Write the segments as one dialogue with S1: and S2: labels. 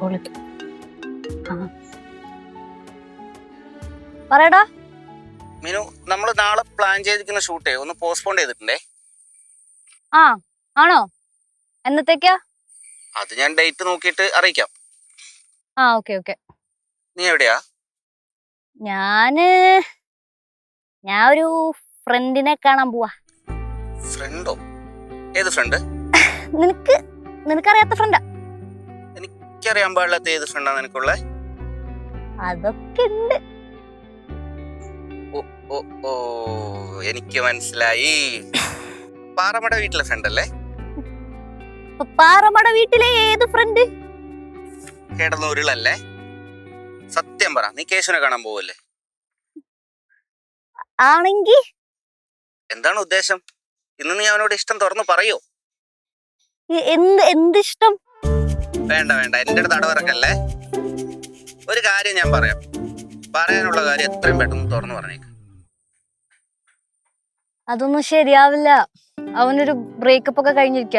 S1: വിളിക്കാം. പറയടാ
S2: മീനു, നമ്മൾ നാളെ പ്ലാൻ ചെയ്തിരിക്കുന്ന ഷൂട്ടേ ഒന്ന് പോസ്റ്റ്പോൺ ചെയ്തിട്ടുണ്ടേ.
S1: ആ ആണോ? എന്നത്തേക്കാ?
S2: അത് ഞാൻ ഡേറ്റ് നോക്കിയിട്ട് അറിയിക്കാം.
S1: ആ ഓക്കെ ഓക്കെ.
S2: നീ എവിടെയാ?
S1: ഞാൻ ഒരു ഫ്രണ്ടിനെ കാണാൻ പോവാ.
S2: ഫ്രണ്ടോ? ഏത് ഫ്രണ്ട്?
S1: നിനക്കറിയാത്ത ഫ്രണ്ടാ.
S2: എനിക്കറിയാൻ പാടില്ലാത്ത ഏത് ഫ്രണ്ടാ നിനക്കുള്ളേ?
S1: അതൊക്കെ ഉണ്ട്.
S2: ഓ ഓ ഓ, എനിക്ക് മനസ്സിലായി. പാറമട വീട്ടിലെ ഫ്രണ്ട് അല്ലേ?
S1: പാറമട വീട്ടിലെ ഏത് ഫ്രണ്ട്?
S2: കേടന്നൂരിലല്ലേ? സത്യം പറ, നീ കേശുവിനെ കാണാൻ പോവല്ലേ?
S1: ആണെങ്കി
S2: എന്താണ് ഉദ്ദേശം? ഇന്ന് നീ അവനോട് ഇഷ്ടം തുറന്നു പറയോ?
S1: എന്തിഷ്ടം?
S2: വേണ്ട വേണ്ട, എന്റെ അടുത്ത് അടവിറക്കല്ലേ. ഒരു കാര്യം ഞാൻ പറയാം, പറയാനുള്ള കാര്യം എത്രയും പെട്ടെന്ന് തുറന്നു പറഞ്ഞേക്ക്.
S1: അതൊന്നും ശരിയാവില്ല. അവനൊരു ബ്രേക്കപ്പ് ഒക്കെ കഴിഞ്ഞിരിക്ക.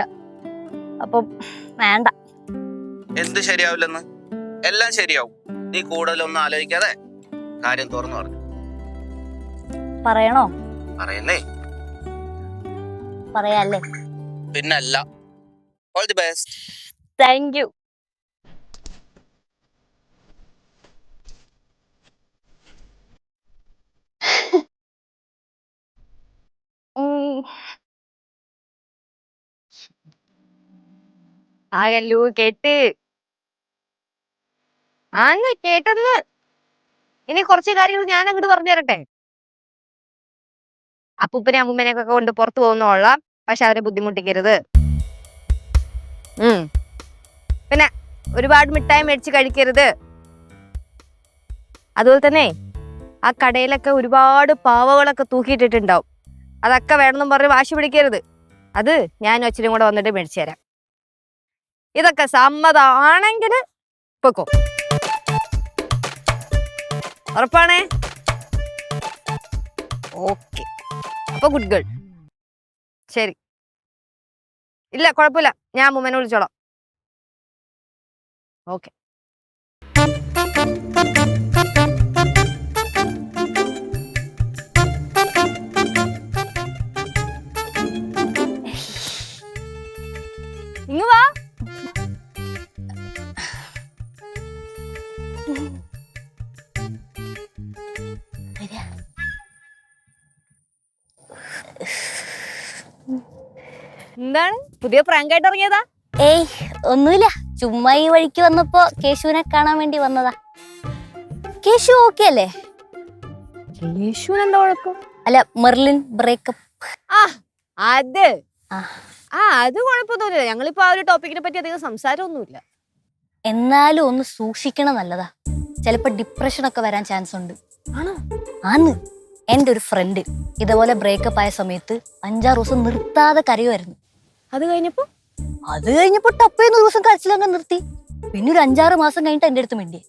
S1: അപ്പൊ വേണ്ട.
S2: എന്ത് ശരിയാവില്ലെന്ന്? എല്ലാം ശരിയാവും. നീ കൂടുതലൊന്നും ആലോചിക്കാതെ കാര്യം തുറന്നു പറഞ്ഞു.
S1: പറയണോ?
S2: പറയുന്നേ.
S1: പറയാല്ലേ?
S2: പിന്നല്ല. All the best.
S1: Thank you.
S3: ആകല്ലൂ കേട്ട് ആന്ന് കേട്ടെന്ന്. ഇനി കുറച്ച് കാര്യങ്ങൾ ഞാൻ അങ്ങോട്ട് പറഞ്ഞു തരട്ടെ. അപ്പൂപ്പനെ അമ്മൂമ്മനെയൊക്കെ കൊണ്ട് പുറത്തു പോകുന്നോളാം, പക്ഷെ അവരെ ബുദ്ധിമുട്ടിക്കരുത്. പിന്നെ ഒരുപാട് മിഠായി മേടിച്ച് കഴിക്കരുത്. അതുപോലെ തന്നെ ആ കടയിലൊക്കെ ഒരുപാട് പാവകളൊക്കെ തൂക്കിയിട്ടിട്ടുണ്ടാവും. അതൊക്കെ വേണമെന്നും പറഞ്ഞ് വാശി പിടിക്കരുത്. അത് ഞാനും അച്ഛനും കൂടെ വന്നിട്ട് മേടിച്ചു തരാം. ഇതൊക്കെ സമ്മതമാണെങ്കിൽ പൊക്കോ. ഉറപ്പാണേ? ഓക്കെ, അപ്പൊ ഗുഡ് ഗേൾ. ശരി, ഇല്ല കുഴപ്പമില്ല, ഞാൻ അമ്മൂമ്മനെ വിളിച്ചോളാം. ഓക്കെ. ഇങ്ങ് വാ. എന്താണ് പുതിയ പ്രാങ്കായിട്ട് ഇറങ്ങിയതാ?
S1: ഏയ് ഒന്നുമില്ല, ചുമ്മാ ഈ വഴിക്ക് വന്നപ്പോ കേശുവിനെ കാണാൻ വേണ്ടി വന്നതാ. കേശു ഓക്കെ അല്ലേ?
S3: കേശുവിന് എന്താ കുഴപ്പം?
S1: അല്ല, മെർലിൻ ബ്രേക്കപ്പ്.
S3: അത് അത് കുഴപ്പമൊന്നുമില്ല. ഞങ്ങളിപ്പോ ആ ഒരു ടോപ്പിക്കിനെ പറ്റി അധികം സംസാരമൊന്നുമില്ല.
S1: എന്നാലും ഒന്ന് സൂക്ഷിക്കണം, നല്ലതാ. ചിലപ്പോ ഡിപ്രഷൻ ഒക്കെ വരാൻ ചാൻസ് ഉണ്ട്.
S3: ആണോ?
S1: ആന്ന്. എന്റെ ഒരു ഫ്രണ്ട് ഇതേപോലെ ബ്രേക്കപ്പ് ആയ സമയത്ത് 5-6 ദിവസം നിർത്താതെ കരയുമായിരുന്നു.
S3: അത് കഴിഞ്ഞപ്പോ
S1: ടപ്പേന്ന് ഒരു ദിവസം കരച്ചിലങ്ങ് നിർത്തി. പിന്നെ ഒരു 5-6 മാസം കഴിഞ്ഞിട്ട് എന്റെ അടുത്ത് മിണ്ടിയെ.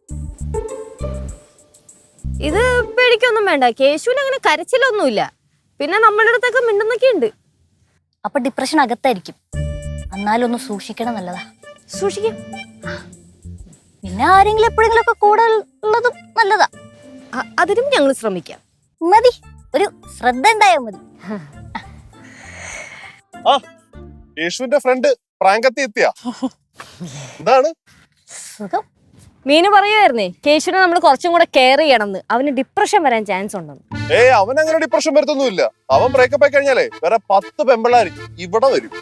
S3: ഇത് പേടിക്കൊന്നും വേണ്ട, കേശുവിന് അങ്ങനെ കരച്ചിലൊന്നുമില്ല. പിന്നെ നമ്മളുടെ അടുത്തൊക്കെ മിണ്ടുന്നൊക്കെ ഉണ്ട്.
S1: അപ്പൊ ഡിപ്രഷൻ അകത്തായിരിക്കും. എന്നാലും ഒന്ന് സൂക്ഷിക്കണം, നല്ലതാ.
S3: സൂക്ഷിക്കാം.
S1: പിന്നെ ആരെങ്കിലും എപ്പോഴെങ്കിലും ഒക്കെ കൂടെ ഉള്ളതും നല്ലതാ.
S3: അതിനും ഞങ്ങൾ ശ്രമിക്കാം.
S1: മതി, ഒരു ശ്രദ്ധ ഉണ്ടായാൽ മതി.
S4: യേശുവിന്റെ ഫ്രണ്ട് പ്രാങ്കത്തി എത്തിയാ? എന്താണ്
S1: സുഖം.
S3: മീനു പറയുമായിരുന്നേ കേശുവിനെ നമ്മൾ കുറച്ചും കൂടെ കെയർ ചെയ്യണമെന്ന്. അവന് ഡിപ്രഷൻ വരാൻ ചാൻസ് ഉണ്ടെന്ന്.
S4: അവൻ അങ്ങനെ ഡിപ്രഷൻ വരുത്തൊന്നുമില്ല. അവൻ ബ്രേക്കപ്പ് ആയി കഴിഞ്ഞാലേ വേറെ 10 പെമ്പിള്ളാര് ഇവിടെ വരും.